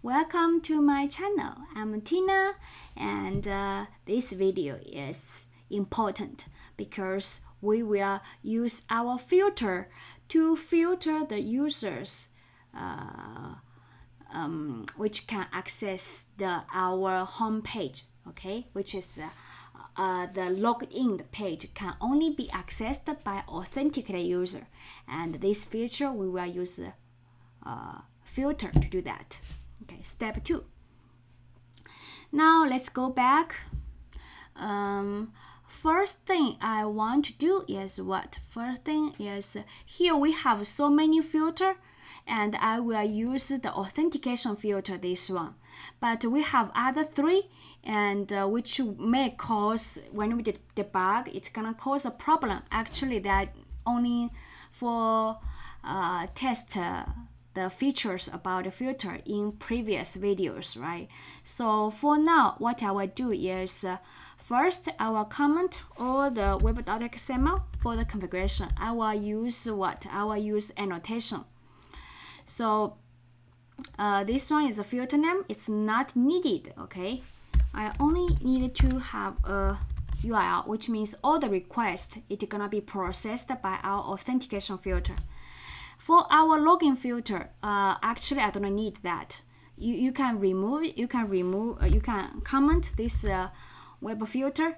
Welcome to my channel. I'm Tina, and this video is important because we will use our filter to filter the users which can access our home page, okay, which is the login page can only be accessed by authenticated user, and this feature we will use filter to do that. Okay, step 2. Now let's go back. First thing I want to do is what? First thing is here we have so many filter, and I will use the authentication filter, this one. But we have other 3, and which may cause, when we debug, it's gonna cause a problem. Actually, that only for test the features about the filter in previous videos, right? So for now, what I will do is first I will comment all the web.xml for the configuration. I will use what? I will use annotation. So this one is a filter name. It's not needed, okay? I only need to have a URL, which means all the requests it's gonna be processed by our authentication filter. For our login filter, actually I don't need that. You can remove. You can comment this web filter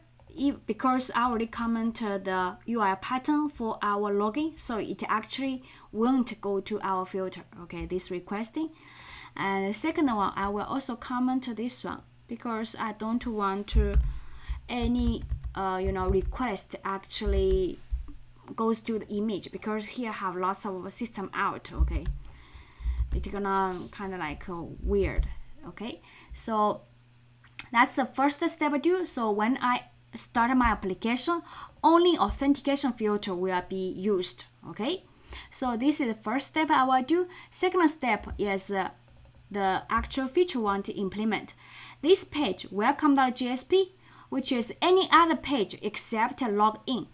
because I already commented the URL pattern for our login, so it actually won't go to our filter. Okay, this requesting. And the second one, I will also comment this one because I don't want to any request actually goes to the image, because here have lots of system out. Okay, it's gonna kind of like weird. Okay, so that's the first step I do. So when I start my application, only authentication filter will be used. Okay, so this is the first step I will do. Second step is the actual feature we want to implement. This page, welcome.jsp, which is any other page except login,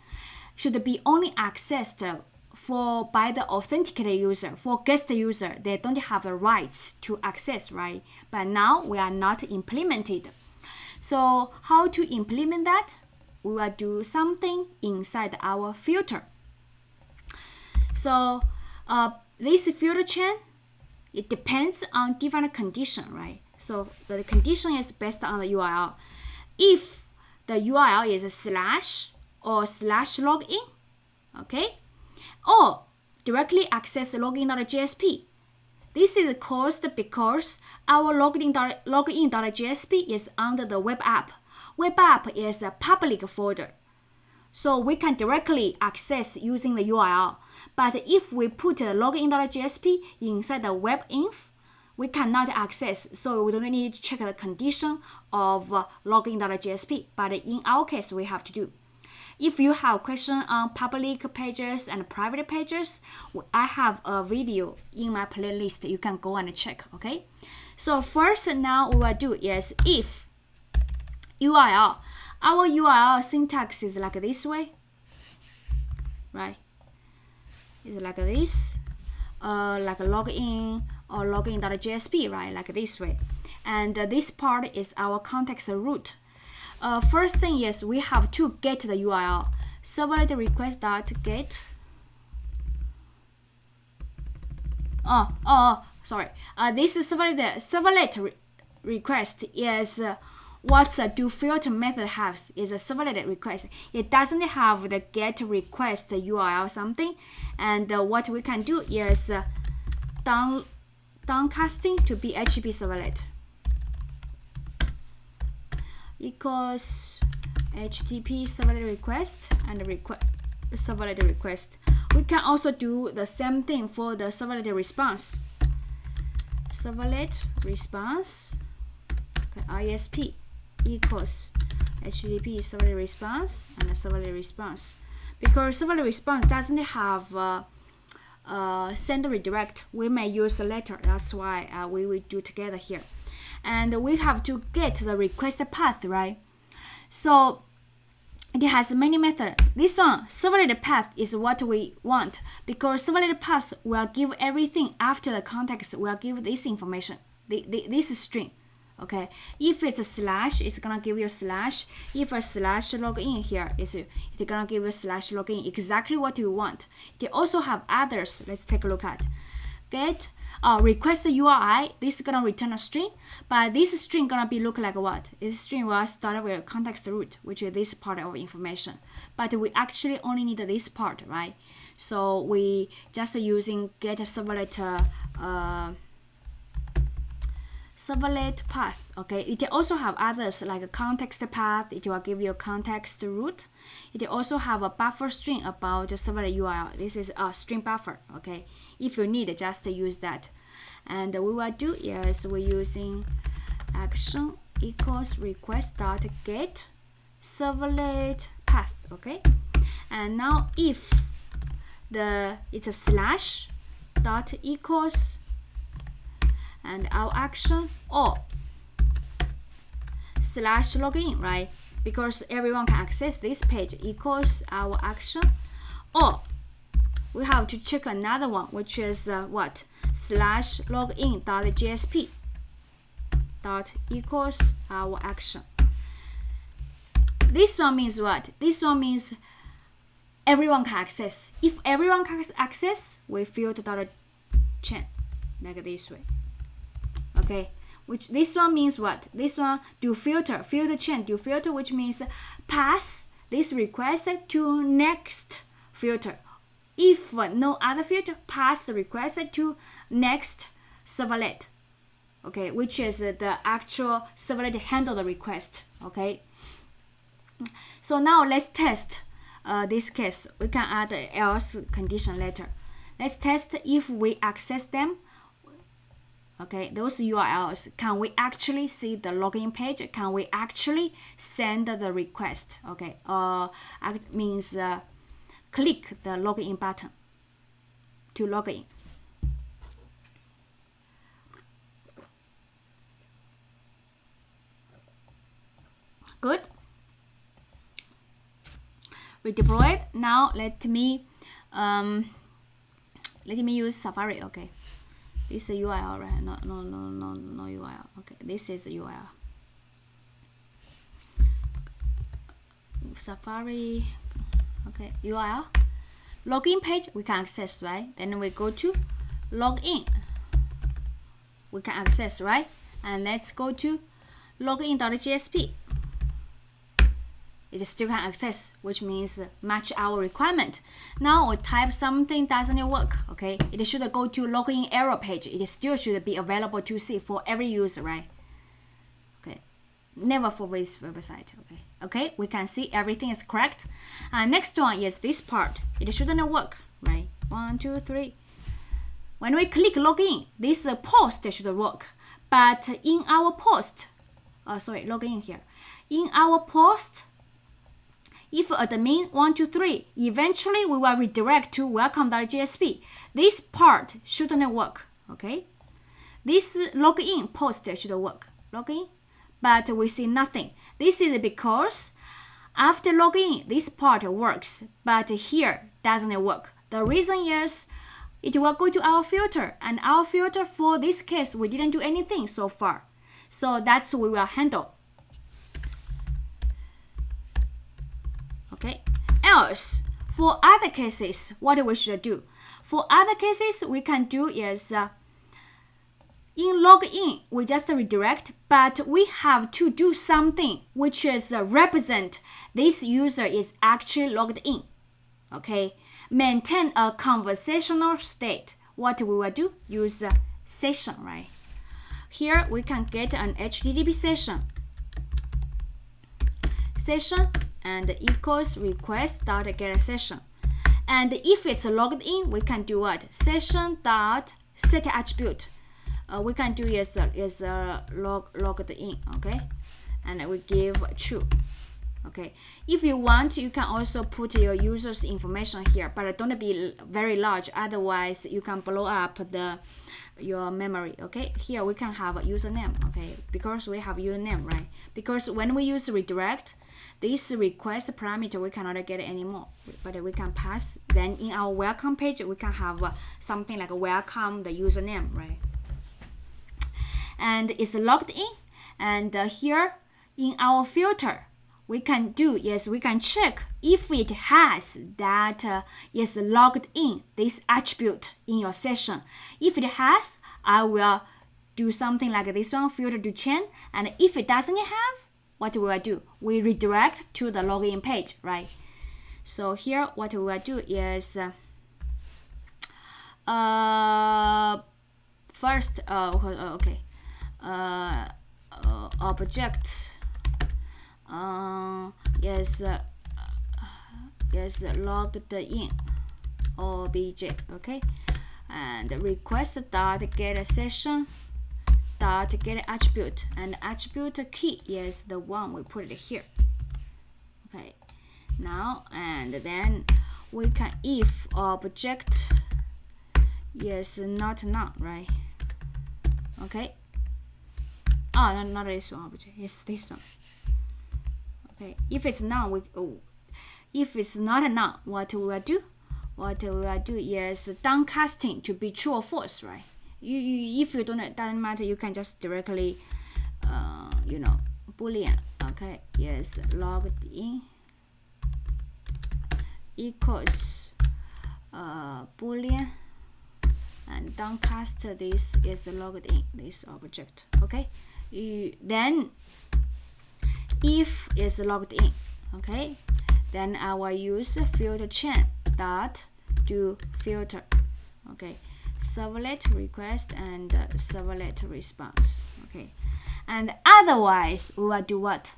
should be only accessed by the authenticated user. For guest user, they don't have the rights to access, right? But now we are not implemented. So how to implement that? We will do something inside our filter. So this filter chain, it depends on different condition, right? So the condition is based on the URL. If the URL is / or /login, okay, or directly access login.jsp. This is caused because our login.jsp is under the web app. Web app is a public folder, so we can directly access using the URL. But if we put login.jsp inside the web inf, we cannot access, so we don't need to check the condition of login.jsp. But in our case, we have to do. If you have question on public pages and private pages, I have a video in my playlist. You can go and check, okay? So first now we will do is if URL. Our URL syntax is like this way, right? It's like this, like login or login.jsp, right? Like this way. And this part is our context root. First thing is we have to get the URL. Servlet request.get. Sorry. This is servlet request is what the do filter method has is a servlet request. It doesn't have the get request URL something, and what we can do is downcasting to PHP servlet equals HTTP servlet request and servlet request. We can also do the same thing for the servlet response. Servlet response, okay, ISP equals HTTP servlet response and a servlet response. Because servlet response doesn't have send redirect, we may use a letter. That's why we will do together here. And we have to get the request path, right? So it has many methods. This one, servlet path, is what we want because servlet path will give everything after the context will give this information. this string. Okay, if it's a slash, it's gonna give you a slash. If a slash login here, it's gonna give you a slash login, exactly what you want. They also have others. Let's take a look at get request the URI. This is gonna return a string, but this string gonna be look like what? This string will start with context root, which is this part of information. But we actually only need this part, right? So we just using get servlet servlet path. Okay, it also have others like a context path. It will give you a context root. It also have a buffer string about the servlet URL. This is a string buffer. Okay, if you need, just use that. And we will do is we're using action equals request dot get servlet path. Okay, and now if it's a slash dot equals and our action or slash login, right? Because everyone can access this page equals our action, or we have to check another one, which is what? Slash login dot JSP dot equals our action. This one means what? This one means everyone can access. If everyone can access, we filter dot chain like this way. Okay, which this one means what? This one do filter chain, do filter, which means pass this request to next filter. If no other filter, pass the request to next servlet. Okay, which is the actual servlet handle the request. Okay, so now let's test this case. We can add the else condition later. Let's test if we access them. Okay, those URLs, can we actually see the login page? Can we actually send the request? Okay, means click the login button to log in. Good. We deployed. Now let me use Safari. Okay. This is a URL, right? No URL. Okay, this is a URL. Safari. Okay, URL. Login page we can access, right? Then we go to login. We can access, right? And let's go to login.jsp. It still can access, which means match our requirement. Now we type something doesn't work. Okay, it should go to login error page. It still should be available to see for every user, right? Okay, never for this website. Okay, we can see everything is correct. Next one is this part. It shouldn't work, right? 1, 2, 3. When we click login, this post should work. But in our post, login here. In our post, if admin 1, 2, 3, eventually we will redirect to welcome.jsp. This part shouldn't work, okay? This login post should work, login, but we see nothing. This is because after login, this part works, but here doesn't work. The reason is it will go to our filter, and our filter for this case, we didn't do anything so far. So that's what we will handle. Okay. Else, for other cases, what we should do? For other cases, we can do is in login, we just redirect, but we have to do something which is represent this user is actually logged in. Okay. Maintain a conversational state. What we will do? Use session, right? Here we can get an HTTP session. Session and equals request dot get session. And if it's logged in, we can do what? Session dot set attribute. We can do is logged in, okay? And we give true. Okay. If you want, you can also put your user's information here, but don't be very large. Otherwise, you can blow up your memory. Okay. Here we can have a username. Okay, because we have username, right? Because when we use redirect, this request parameter we cannot get anymore, but we can pass. Then in our welcome page, we can have something like a welcome the username, right? and it's logged in. And here in our filter, we can check if it has that is logged in, this attribute in your session. If it has, I will do something like this one, filter to chain. And if it doesn't have, what we will do? We redirect to the login page, right? So here, what we will do is first, object logged in obj, okay, and request dot get session dot get attribute, and attribute key is the one we put it here. Okay, now and then we can if object is not none, right? Okay. Oh, no, not this one object. It's this one. Okay. If it's none, if it's not a none, what we will do? What we will do is downcasting to be true or false, right? If you don't, it doesn't matter. You can just directly, Boolean. Okay. Yes, logged in equals Boolean, and downcast this is logged in this object. Okay. Then if is logged in, okay, then I will use filter chain dot do filter, okay, servlet request and servlet response, okay, and otherwise we will do what?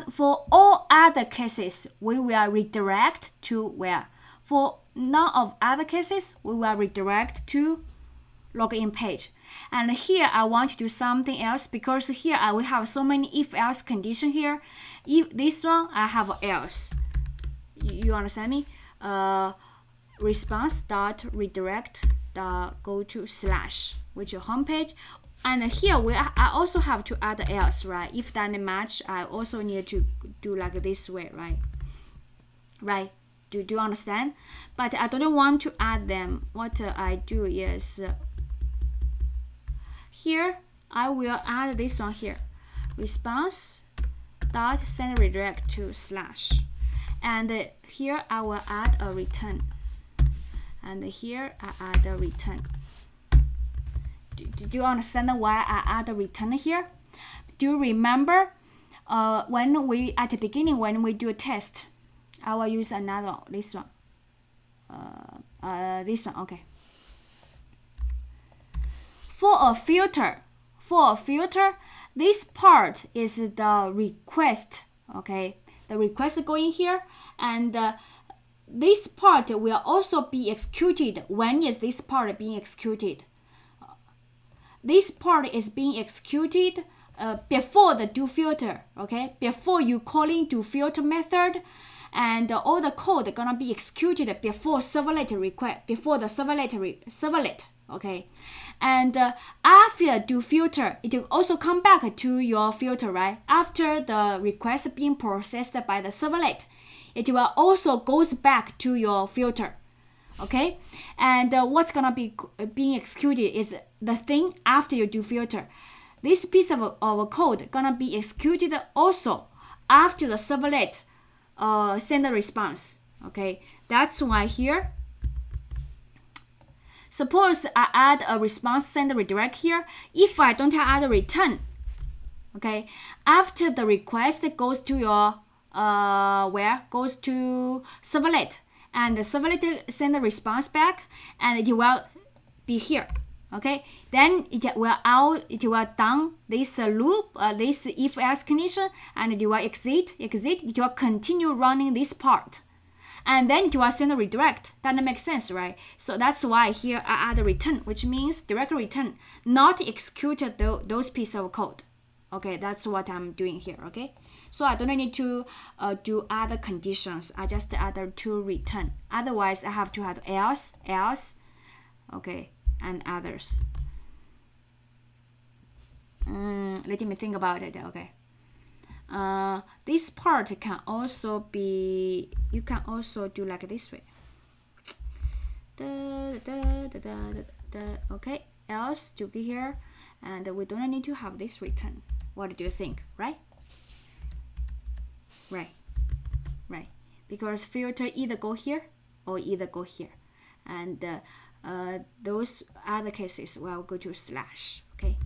For all other cases, we will redirect to where? For none of other cases, we will redirect to login page. And here I want to do something else, because here we have so many if-else condition here. If this one I have else. You understand me? Response dot redirect dot go to slash, which is home page. And here I also have to add else, right? If that match, I also need to do like this way, right? Right? Do you understand? But I don't want to add them. What I do is here I will add this one here, response dot send redirect to slash, and here I will add a return, and here I add a return. Do you understand why I add a return here? Do you remember when we at the beginning when we do a test, I will use another this one. This one, okay. For a filter, this part is the request, okay? The request going here, and this part will also be executed. When is this part being executed? This part is being executed before the do filter, okay? Before you calling do filter method, and all the code gonna be executed before servlet request, before the servlet, okay? And after do filter, it will also come back to your filter, right? After the request being processed by the servlet, it will also goes back to your filter, okay? And what's gonna be being executed is the thing after you do filter. This piece of code gonna be executed also after the servlet send a response, okay? That's why here, suppose I add a response send redirect here. If I don't add a return, okay, after the request goes to your goes to servlet, and the servlet send a response back, and it will be here, okay? Then it will down this loop, this if else condition, and it will exit. It will continue running this part, and then it will send a redirect. That makes sense, right? So that's why here I add a return, which means direct return, not execute those pieces of code. Okay, that's what I'm doing here, okay? So I don't need to do other conditions. I just add to return. Otherwise, I have to add else, okay, and others. Let me think about it, okay? This part can also be, you can also do like this way. Okay, else to be here, and we don't need to have this return. What do you think, right? Right, because filter either go here or either go here, and those other cases will go to slash. Okay,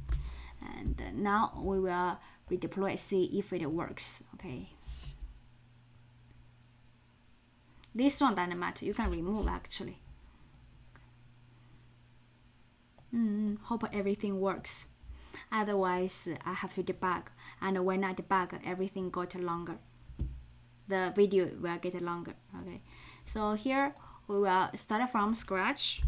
and now we will redeploy, see if it works. Okay, this one doesn't matter, you can remove actually. Hope everything works, otherwise I have to debug, and when I debug, everything got longer, the video will get longer. Okay, so here we will start from scratch.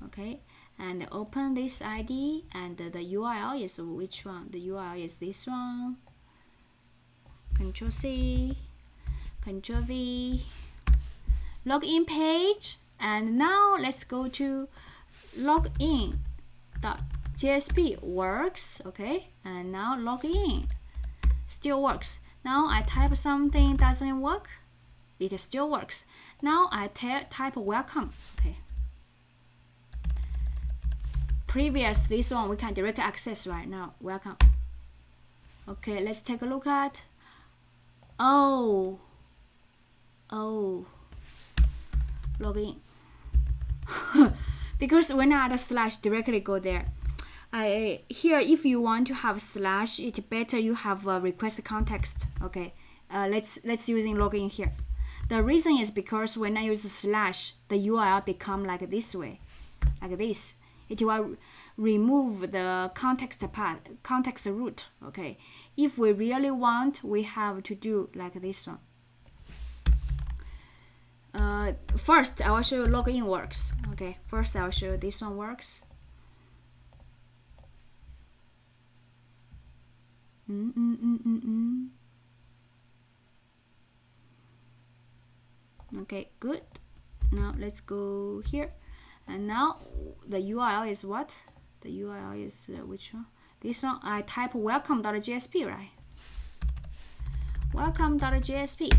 Okay, and open this ID, and the URL is which one? The URL is this one. Control C, Control V, login page, and now let's go to login.jsp works. Okay, and now login still works. Now I type something, doesn't work, it still works. Now I type welcome. Okay, previous this one we can direct access right now, welcome. Okay, let's take a look at, oh login because when I add a slash, directly go there. Here, if you want to have slash, it's better you have a request context. Okay, let's using login here. The reason is because when I use a slash, the URL become like this way, like this. It will remove the context root. Okay, if we really want, we have to do like this one. First, I will show you login works. Okay, first I will show you this one works. Okay, good. Now let's go here, and now the URL is what? The URL is which one? This one. I type welcome.jsp, right? Welcome.jsp.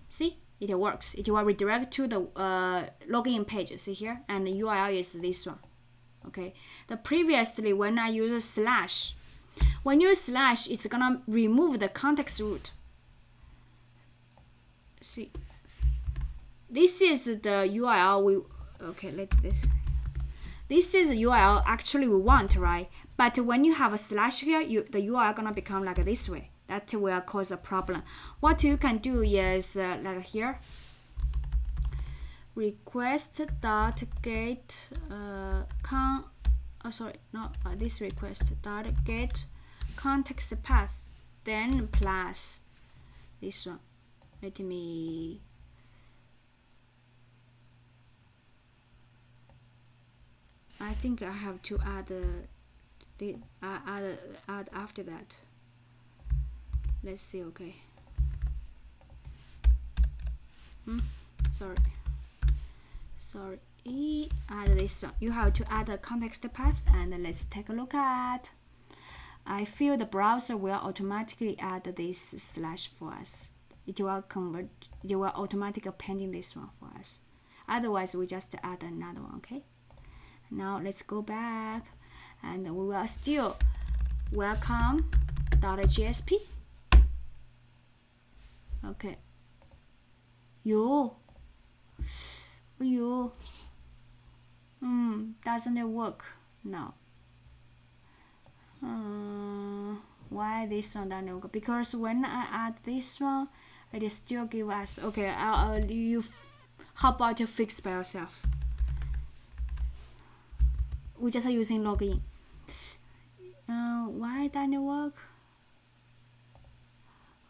See, it works. It will redirect to the login page. See here, and the URL is this one. Okay. The previously when I use a slash. When you slash, it's gonna remove the context root. See, this is the URL we. Okay, this is the URL actually we want, right? But when you have a slash here, the URL gonna become like this way. That will cause a problem. What you can do is like here. Request.get this request.get context path, then plus this one. Let me I think I have to add add after that. Let's see. Okay, sorry, add this one. You have to add a context path, and let's take a look at. I feel the browser will automatically add this slash for us. It will convert. It will automatically append this one for us. Otherwise, we just add another one. Okay. Now let's go back, and we will still welcome.jsp. Okay. Doesn't work now. Why this one doesn't work? Because when I add this one, it still give us. Okay, how about you fix by yourself? We're just using login. Why doesn't it work?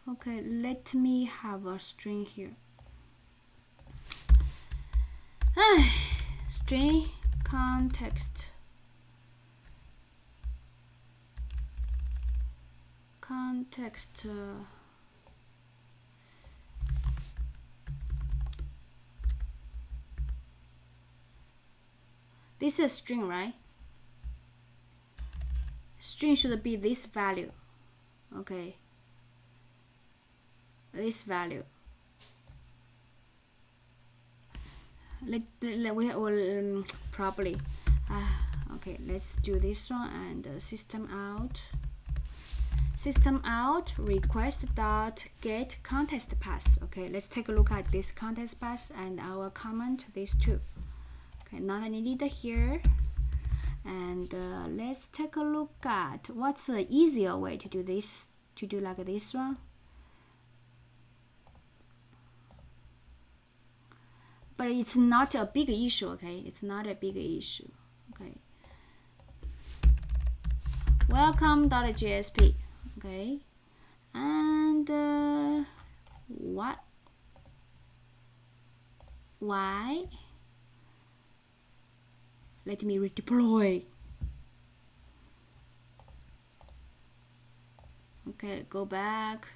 Okay, let me have a string here. String context. This is a string, right? String should be this value. Okay, this value. We will probably Okay, let's do this one, and system out request dot get context path. Okay, let's take a look at this context path, and I will comment these two. Okay, not needed here. And let's take a look at what's the easier way to do this, to do like this one. But it's not a big issue, okay? It's not a big issue, okay? Welcome.jsp, okay? And what? Why? Let me redeploy. Okay, go back.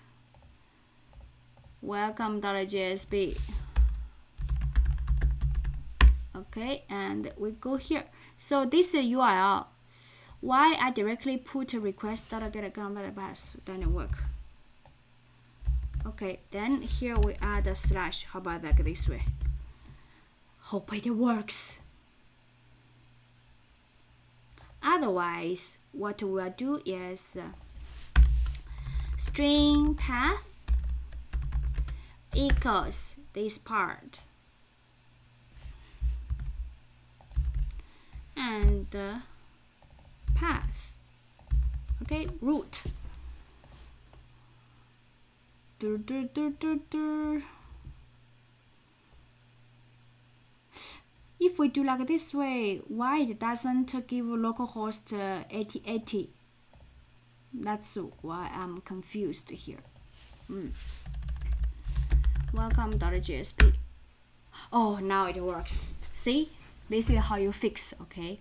Welcome.jsp. Okay, and we go here. So this is URL. Why I directly put a request.getContext doesn't work. Okay, then here we add a slash. How about like this way? Hope it works. Otherwise, what we'll do is string path equals this part, and path, okay, root. If we do like this way, why it doesn't give localhost 8080? That's why I'm confused here. Welcome.jsp. Oh, now it works. See, this is how you fix. Okay,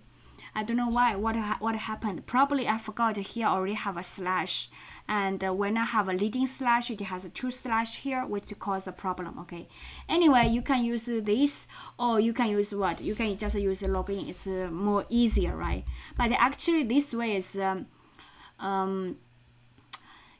I don't know why. What happened? Probably I forgot here already have a slash, and when I have a leading slash, it has a two slash here, which cause a problem. Okay. Anyway, you can use this, or you can use what? You can just use the login. It's more easier, right? But actually, this way is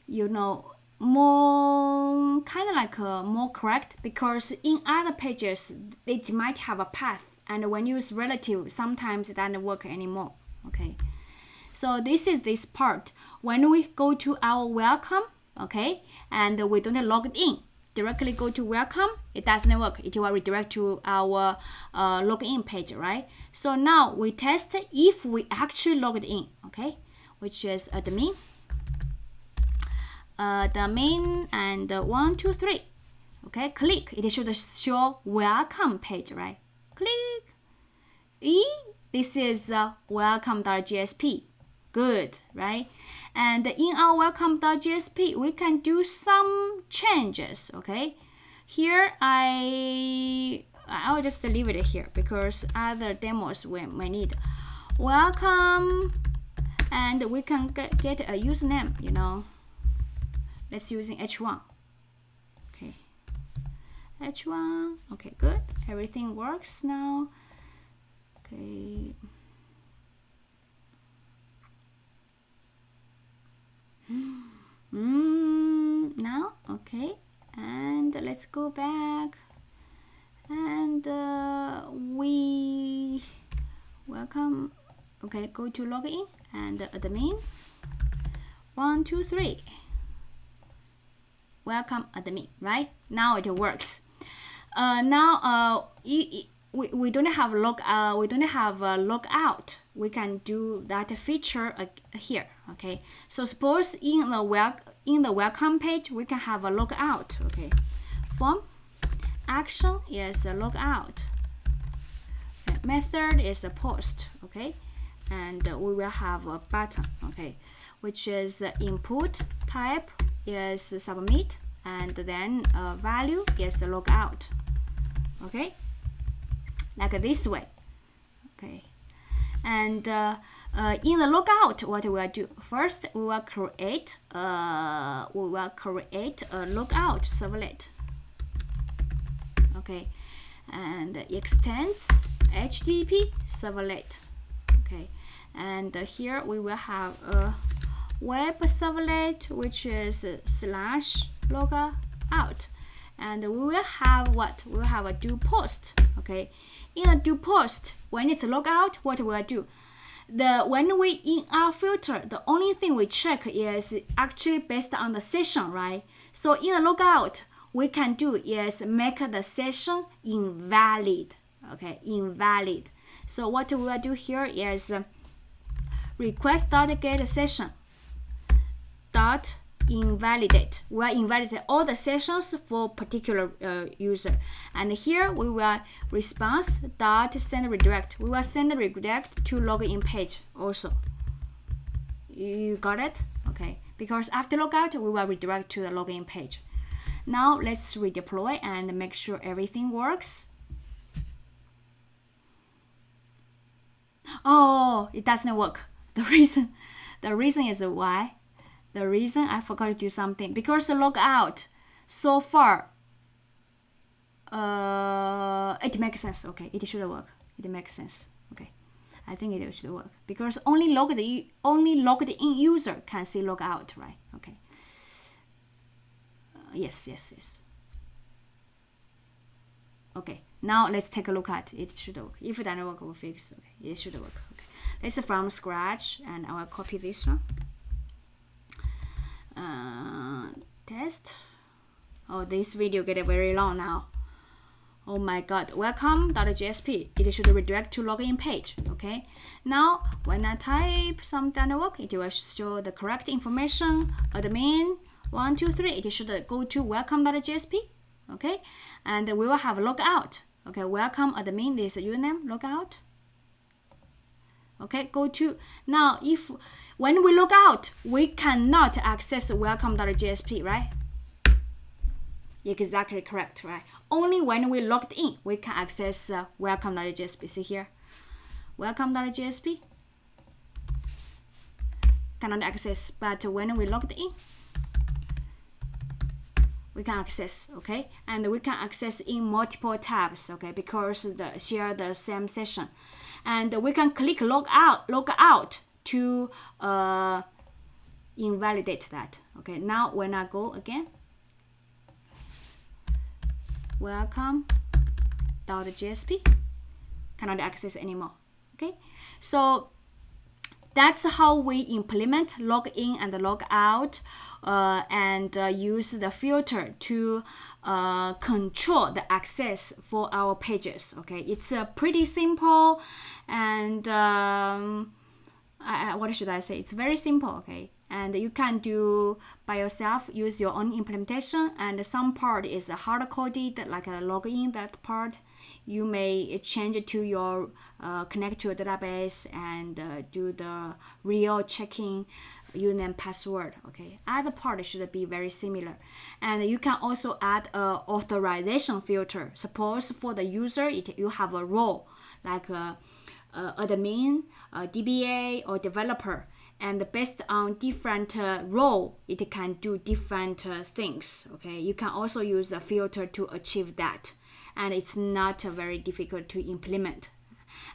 you know, more kind of like more correct, because in other pages it might have a path, and when you use relative, sometimes it doesn't work anymore. Okay, so this is this part. When we go to our welcome, okay, and we don't log in, directly go to welcome, it doesn't work. It will redirect to our login page, right? So now we test if we actually logged in, okay, which is admin. Domain and 1, 2, 3. Okay, click. It should show welcome page, right? Click. This is welcome.jsp. Good, right? And in our welcome.jsp, we can do some changes. Okay, here I'll just leave it here because other demos we may need. Welcome, and we can get a username. You know. Let's using H1. Okay, H1. Okay, good. Everything works now. Okay. Now, okay. And let's go back. And we welcome. Okay, go to login and admin. 1, 2, 3. Welcome admin, right? Now it works. Now we don't have logout. We can do that feature here. Okay. So suppose in the welcome page we can have a logout. Okay. Form action is a logout. Okay. Method is a post. Okay. And we will have a button. Okay. Which is input type is submit, and then value is logout. Okay, like this way. Okay, and in the logout, what we will do first? We will create a logout servlet. Okay, and extends HTTP servlet. Okay, and here we will have a web servlet, which is /logout, and we will have what? We will have a do post. Okay, in a do post, when it's logout, what will I do? when we in our filter, the only thing we check is actually based on the session, right? So in the logout, we can do is make the session invalid. Okay, invalid. So what we will do here is request.getSession dot invalidate. We will invalidate all the sessions for particular user. And here we will response dot send redirect. We will send redirect to login page also. You got it? Okay. Because after logout, we will redirect to the login page. Now let's redeploy and make sure everything works. Oh, it doesn't work. The reason is why? The reason I forgot to do something, because the logout so far, it makes sense. Okay, it should work. It makes sense. Okay, I think it should work because only logged in user can see logout, right? Okay. Yes. Okay, now let's take a look at it. It should work. If it doesn't work, we'll fix. Okay, it should work. Okay, let's from scratch, and I will copy this one. Test. Oh, this video get very long now. Oh my god. Welcome.jsp. It should redirect to login page. Okay. Now when I type some doesn't work, it will show the correct information. Admin 1, 2, 3. It should go to welcome.jsp. Okay. And we will have logout. Okay. Welcome admin. This username logout. Okay. Go to now if. When we log out, we cannot access welcome.jsp, right? Exactly correct, right? Only when we logged in, we can access welcome.jsp. See here, welcome.jsp cannot access, but when we logged in, we can access, okay? And we can access in multiple tabs, okay? Because share the same session, and we can click log out to invalidate that. Okay, now when I go again, welcome.jsp cannot access anymore. Okay, so that's how we implement login and log out and use the filter to control the access for our pages. Okay, it's pretty simple, and what should I say? It's very simple, okay? And you can do by yourself, use your own implementation, and some part is hard-coded, like a login, that part. You may change it to your, connect to a database and do the real checking username password, okay? Other part should be very similar. And you can also add a authorization filter. Suppose for the user, you have a role, like admin, DBA, or developer, and based on different role, it can do different things. Okay, you can also use a filter to achieve that, and it's not very difficult to implement.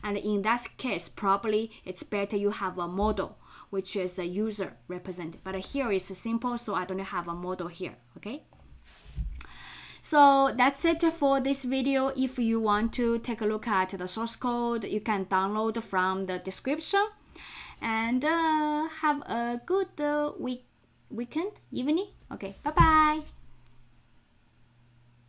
And in that case, probably it's better you have a model, which is a user represented. But here it's simple, so I don't have a model here. Okay. So that's it for this video. If you want to take a look at the source code, you can download from the description. And have a good weekend, evening. Okay, bye-bye.